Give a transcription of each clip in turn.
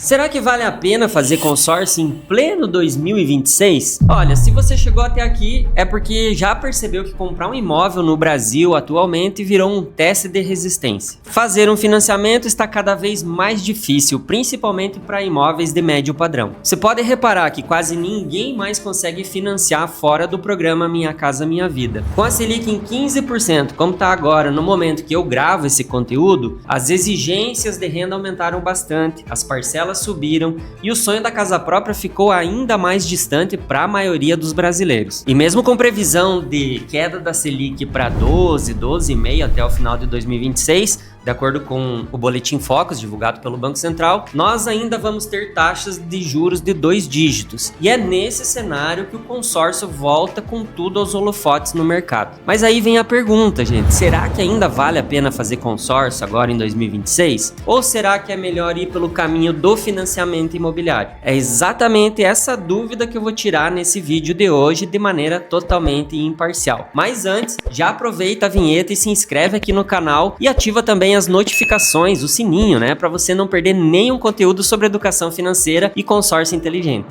Será que vale a pena fazer consórcio em pleno 2026? Olha, se você chegou até aqui é porque já percebeu que comprar um imóvel no Brasil atualmente virou um teste de resistência. Fazer um financiamento está cada vez mais difícil, principalmente para imóveis de médio padrão. Você pode reparar que quase ninguém mais consegue financiar fora do programa Minha Casa Minha Vida. Com a Selic em 15%, como está agora no momento que eu gravo esse conteúdo, as exigências de renda aumentaram bastante, as parcelas subiram e o sonho da casa própria ficou ainda mais distante para a maioria dos brasileiros. E mesmo com previsão de queda da Selic para 12,5% até o final de 2026, de acordo com o Boletim Focus divulgado pelo Banco Central, nós ainda vamos ter taxas de juros de 2 dígitos. E é nesse cenário que o consórcio volta com tudo aos holofotes no mercado. Mas aí vem a pergunta, gente, será que ainda vale a pena fazer consórcio agora em 2026? Ou será que é melhor ir pelo caminho do financiamento imobiliário? É exatamente essa dúvida que eu vou tirar nesse vídeo de hoje de maneira totalmente imparcial. Mas antes, já aproveita a vinheta e se inscreve aqui no canal e ativa também as notificações, o sininho, né, para você não perder nenhum conteúdo sobre educação financeira e consórcio inteligente.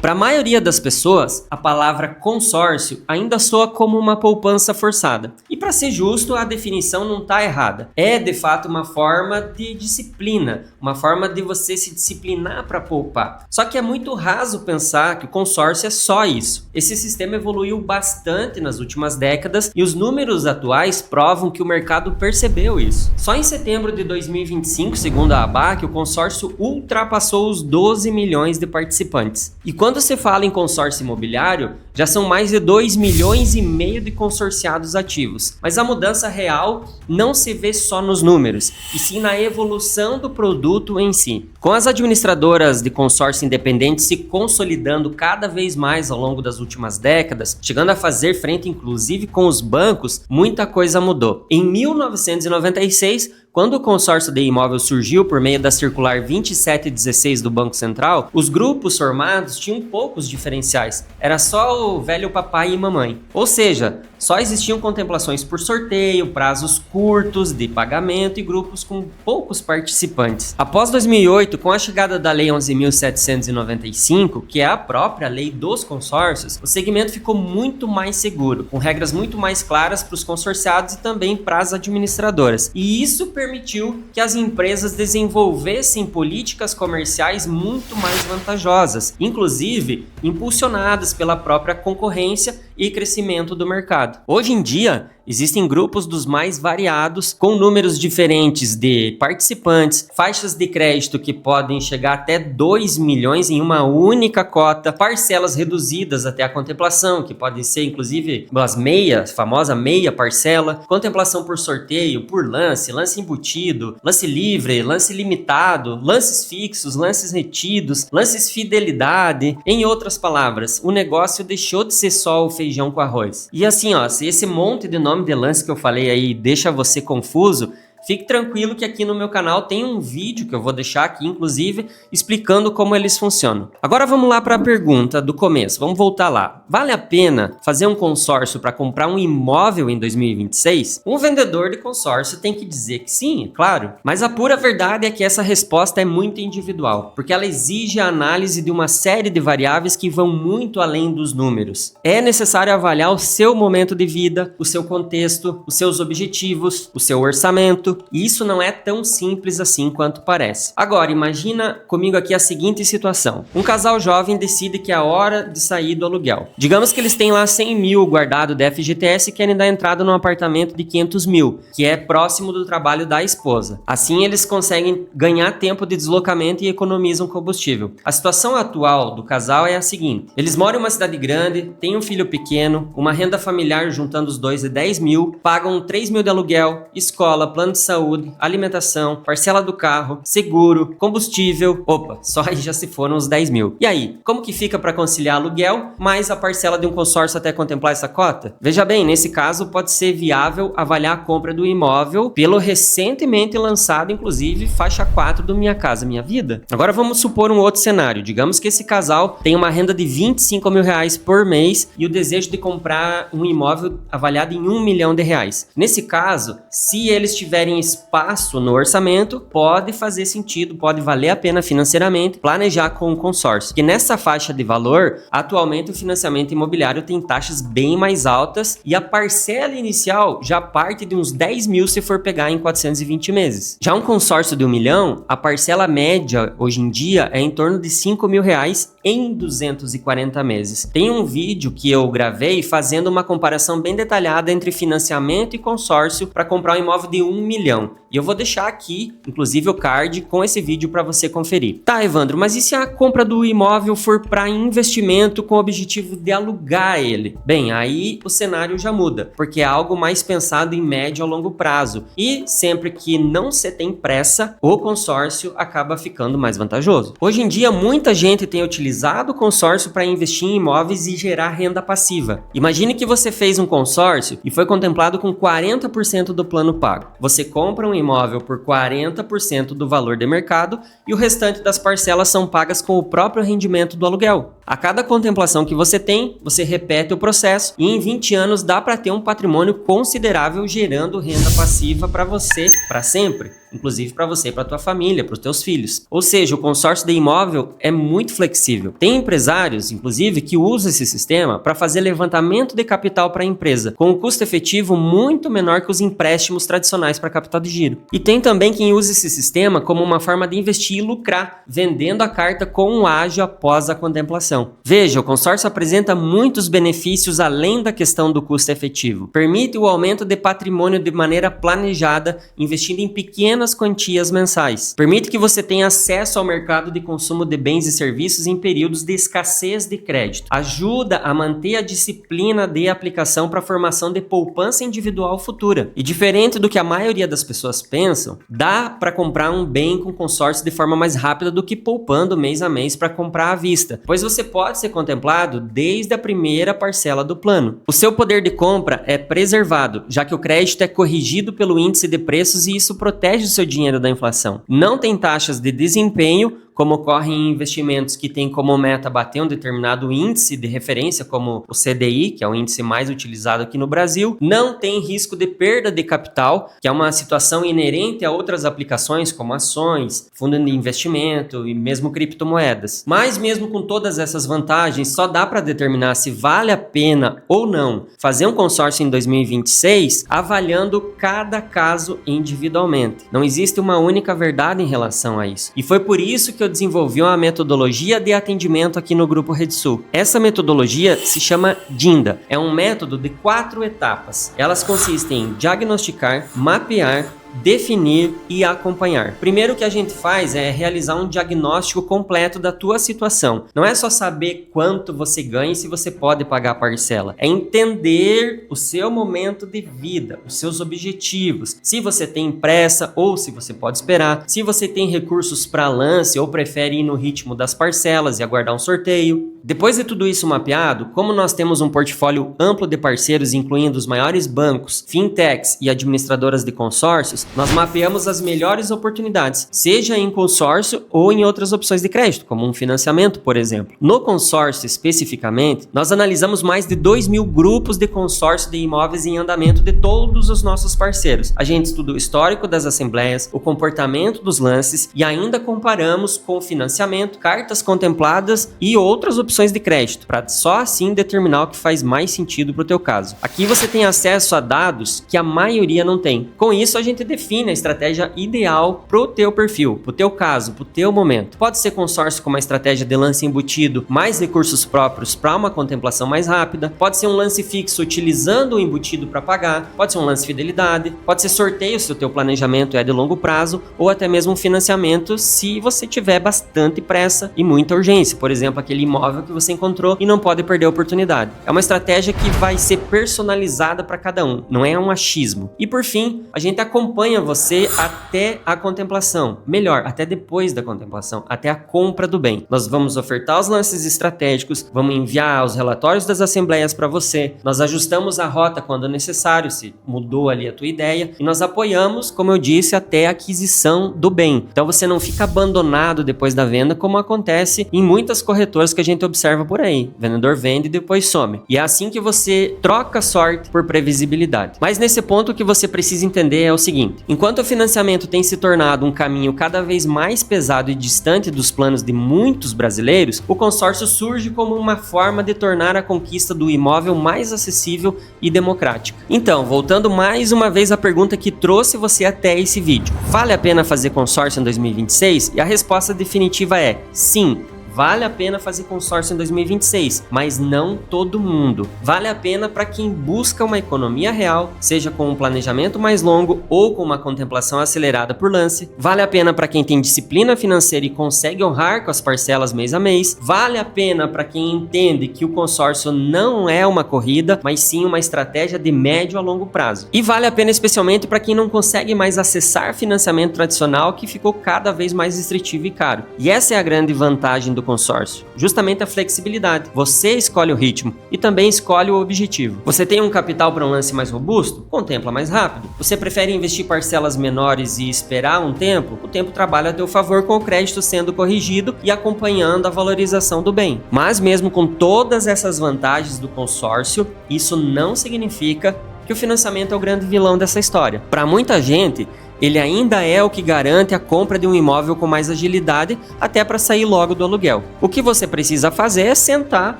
Para a maioria das pessoas, a palavra consórcio ainda soa como uma poupança forçada. E para ser justo, a definição não está errada. É de fato uma forma de disciplina, uma forma de você se disciplinar para poupar. Só que é muito raso pensar que o consórcio é só isso. Esse sistema evoluiu bastante nas últimas décadas e os números atuais provam que o mercado percebeu isso. Só em setembro de 2025, segundo a ABAC, o consórcio ultrapassou os 12 milhões de participantes. E quando você fala em consórcio imobiliário, já são mais de 2,5 milhões de consorciados ativos. Mas a mudança real não se vê só nos números, e sim na evolução do produto em si. Com as administradoras de consórcio independentes se consolidando cada vez mais ao longo das últimas décadas, chegando a fazer frente inclusive com os bancos, muita coisa mudou. Em 1996, quando o consórcio de imóvel surgiu por meio da circular 2716 do Banco Central, os grupos formados tinham poucos diferenciais. Era só o velho papai e mamãe. Ou seja, só existiam contemplações por sorteio, prazos curtos de pagamento e grupos com poucos participantes. Após 2008, com a chegada da Lei 11.795, que é a própria lei dos consórcios, o segmento ficou muito mais seguro, com regras muito mais claras para os consorciados e também para as administradoras. E isso permitiu que as empresas desenvolvessem políticas comerciais muito mais vantajosas, inclusive impulsionadas pela própria concorrência e crescimento do mercado. Hoje em dia, existem grupos dos mais variados, com números diferentes de participantes, faixas de crédito que podem chegar até 2 milhões em uma única cota, parcelas reduzidas até a contemplação, que podem ser inclusive as meias, famosa meia parcela, contemplação por sorteio, por lance, lance embutido, lance livre, lance limitado, lances fixos, lances retidos, lances fidelidade. Em outras palavras, o negócio deixou de ser só o feijão com arroz. E assim, ó, se esse monte de nome de lance que eu falei aí deixa você confuso, fique tranquilo que aqui no meu canal tem um vídeo que eu vou deixar aqui, inclusive, explicando como eles funcionam. Agora vamos lá para a pergunta do começo, vamos voltar lá. Vale a pena fazer um consórcio para comprar um imóvel em 2026? Um vendedor de consórcio tem que dizer que sim, é claro. Mas a pura verdade é que essa resposta é muito individual, porque ela exige a análise de uma série de variáveis que vão muito além dos números. É necessário avaliar o seu momento de vida, o seu contexto, os seus objetivos, o seu orçamento, e isso não é tão simples assim quanto parece. Agora, imagina comigo aqui a seguinte situação. Um casal jovem decide que é a hora de sair do aluguel. Digamos que eles têm lá 100 mil guardado da FGTS e querem dar entrada num apartamento de 500 mil, que é próximo do trabalho da esposa. Assim, eles conseguem ganhar tempo de deslocamento e economizam combustível. A situação atual do casal é a seguinte. Eles moram em uma cidade grande, têm um filho pequeno, uma renda familiar juntando os dois de 10 mil, pagam 3 mil de aluguel, escola, plano de saúde, alimentação, parcela do carro, seguro, combustível. Opa, só aí já se foram os 10 mil. E aí, como que fica para conciliar aluguel mais a parcela de um consórcio até contemplar essa cota? Veja bem, nesse caso pode ser viável avaliar a compra do imóvel pelo recentemente lançado, inclusive, faixa 4 do Minha Casa Minha Vida. Agora vamos supor um outro cenário. Digamos que esse casal tem uma renda de 25 mil reais por mês e o desejo de comprar um imóvel avaliado em 1 milhão de reais. Nesse caso, se eles tiverem tiverem espaço no orçamento, pode fazer sentido, pode valer a pena financeiramente planejar com o consórcio. Que nessa faixa de valor, atualmente o financiamento imobiliário tem taxas bem mais altas e a parcela inicial já parte de uns 10 mil se for pegar em 420 meses. Já um consórcio de 1 milhão, a parcela média hoje em dia é em torno de 5 mil reais em 240 meses. Tem um vídeo que eu gravei fazendo uma comparação bem detalhada entre financiamento e consórcio para comprar um imóvel de 1 milhão. E eu vou deixar aqui, inclusive, o card com esse vídeo para você conferir. Tá, Evandro, mas e se a compra do imóvel for para investimento com o objetivo de alugar ele? Bem, aí o cenário já muda, porque é algo mais pensado em médio a longo prazo. E sempre que não se tem pressa, o consórcio acaba ficando mais vantajoso. Hoje em dia, muita gente tem utilizado o consórcio para investir em imóveis e gerar renda passiva. Imagine que você fez um consórcio e foi contemplado com 40% do plano pago. Você compra um imóvel por 40% do valor de mercado e o restante das parcelas são pagas com o próprio rendimento do aluguel. A cada contemplação que você tem, você repete o processo e em 20 anos dá para ter um patrimônio considerável gerando renda passiva para você para sempre, inclusive para você e para tua família, para os teus filhos. Ou seja, o consórcio de imóvel é muito flexível. Tem empresários, inclusive, que usam esse sistema para fazer levantamento de capital para a empresa, com um custo efetivo muito menor que os empréstimos tradicionais para capital de giro. E tem também quem usa esse sistema como uma forma de investir e lucrar, vendendo a carta com um ágio após a contemplação. Veja, o consórcio apresenta muitos benefícios além da questão do custo efetivo. Permite o aumento de patrimônio de maneira planejada, investindo em pequenas quantias mensais. Permite que você tenha acesso ao mercado de consumo de bens e serviços em períodos de escassez de crédito. Ajuda a manter a disciplina de aplicação para a formação de poupança individual futura. E diferente do que a maioria das pessoas pensam, dá para comprar um bem com consórcio de forma mais rápida do que poupando mês a mês para comprar à vista, pois você pode ser contemplado desde a primeira parcela do plano. O seu poder de compra é preservado, já que o crédito é corrigido pelo índice de preços e isso protege o seu dinheiro da inflação. Não tem taxas de desempenho, como ocorre em investimentos que têm como meta bater um determinado índice de referência, como o CDI, que é o índice mais utilizado aqui no Brasil. Não tem risco de perda de capital, que é uma situação inerente a outras aplicações, como ações, fundo de investimento e mesmo criptomoedas. Mas mesmo com todas essas vantagens, só dá para determinar se vale a pena ou não fazer um consórcio em 2026, avaliando cada caso individualmente. Não existe uma única verdade em relação a isso. E foi por isso que eu desenvolvi uma metodologia de atendimento aqui no Grupo RedSul. Essa metodologia se chama DINDA. É um método de 4 etapas. Elas consistem em diagnosticar, mapear, definir e acompanhar. Primeiro que a gente faz é realizar um diagnóstico completo da tua situação. Não é só saber quanto você ganha e se você pode pagar a parcela. É entender o seu momento de vida, os seus objetivos. Se você tem pressa ou se você pode esperar. Se você tem recursos para lance ou prefere ir no ritmo das parcelas e aguardar um sorteio. Depois de tudo isso mapeado, como nós temos um portfólio amplo de parceiros, incluindo os maiores bancos, fintechs e administradoras de consórcios, nós mapeamos as melhores oportunidades, seja em consórcio ou em outras opções de crédito, como um financiamento, por exemplo. No consórcio, especificamente, nós analisamos mais de 2.000 grupos de consórcio de imóveis em andamento de todos os nossos parceiros. A gente estuda o histórico das assembleias, o comportamento dos lances e ainda comparamos com financiamento, cartas contempladas e outras opções de crédito, para só assim determinar o que faz mais sentido para o teu caso. Aqui você tem acesso a dados que a maioria não tem. Com isso, a gente define a estratégia ideal pro teu perfil, pro teu caso, pro teu momento. Pode ser consórcio com uma estratégia de lance embutido, mais recursos próprios para uma contemplação mais rápida. Pode ser um lance fixo utilizando o embutido para pagar. Pode ser um lance fidelidade. Pode ser sorteio se o teu planejamento é de longo prazo ou até mesmo um financiamento se você tiver bastante pressa e muita urgência. Por exemplo, aquele imóvel que você encontrou e não pode perder a oportunidade. É uma estratégia que vai ser personalizada para cada um, não é um achismo. E por fim, a gente acompanha você até a contemplação, melhor, até depois da contemplação, até a compra do bem. Nós vamos ofertar os lances estratégicos, vamos enviar os relatórios das assembleias para você, nós ajustamos a rota quando necessário, se mudou ali a tua ideia, e nós apoiamos, como eu disse, até a aquisição do bem. Então você não fica abandonado depois da venda, como acontece em muitas corretoras que a gente observa por aí. O vendedor vende e depois some. E é assim que você troca sorte por previsibilidade. Mas nesse ponto o que você precisa entender é o seguinte: seguinte: enquanto o financiamento tem se tornado um caminho cada vez mais pesado e distante dos planos de muitos brasileiros, o consórcio surge como uma forma de tornar a conquista do imóvel mais acessível e democrática. Então, voltando mais uma vez à pergunta que trouxe você até esse vídeo: vale a pena fazer consórcio em 2026? E a resposta definitiva é sim. Vale a pena fazer consórcio em 2026, mas não todo mundo. Vale a pena para quem busca uma economia real, seja com um planejamento mais longo ou com uma contemplação acelerada por lance. Vale a pena para quem tem disciplina financeira e consegue honrar com as parcelas mês a mês. Vale a pena para quem entende que o consórcio não é uma corrida, mas sim uma estratégia de médio a longo prazo. E vale a pena especialmente para quem não consegue mais acessar financiamento tradicional, que ficou cada vez mais restritivo e caro. E essa é a grande vantagem do consórcio, justamente a flexibilidade. Você escolhe o ritmo e também escolhe o objetivo. Você tem um capital para um lance mais robusto? Contempla mais rápido. Você prefere investir parcelas menores e esperar um tempo? O tempo trabalha a teu favor, com o crédito sendo corrigido e acompanhando a valorização do bem. Mas mesmo com todas essas vantagens do consórcio, isso não significa que o financiamento é o grande vilão dessa história. Para muita gente, ele ainda é o que garante a compra de um imóvel com mais agilidade, até para sair logo do aluguel. O que você precisa fazer é sentar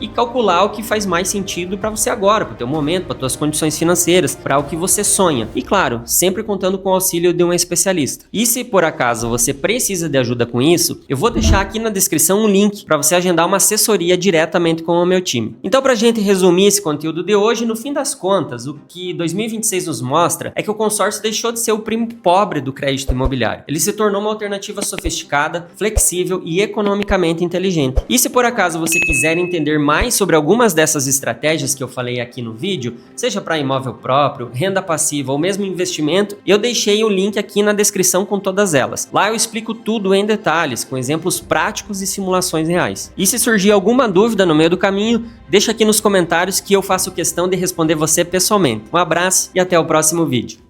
e calcular o que faz mais sentido para você agora, para o teu momento, para tuas condições financeiras, para o que você sonha. E claro, sempre contando com o auxílio de um especialista. E se por acaso você precisa de ajuda com isso, eu vou deixar aqui na descrição um link para você agendar uma assessoria diretamente com o meu time. Então, para a gente resumir esse conteúdo de hoje, no fim das contas, o que 2026 nos mostra é que o consórcio deixou de ser o primo pobre do crédito imobiliário. Ele se tornou uma alternativa sofisticada, flexível e economicamente inteligente. E se por acaso você quiser entender mais sobre algumas dessas estratégias que eu falei aqui no vídeo, seja para imóvel próprio, renda passiva ou mesmo investimento, eu deixei o link aqui na descrição com todas elas. Lá eu explico tudo em detalhes, com exemplos práticos e simulações reais. E se surgir alguma dúvida no meio do caminho, deixa aqui nos comentários que eu faço questão de responder você pessoalmente. Um abraço e até o próximo vídeo.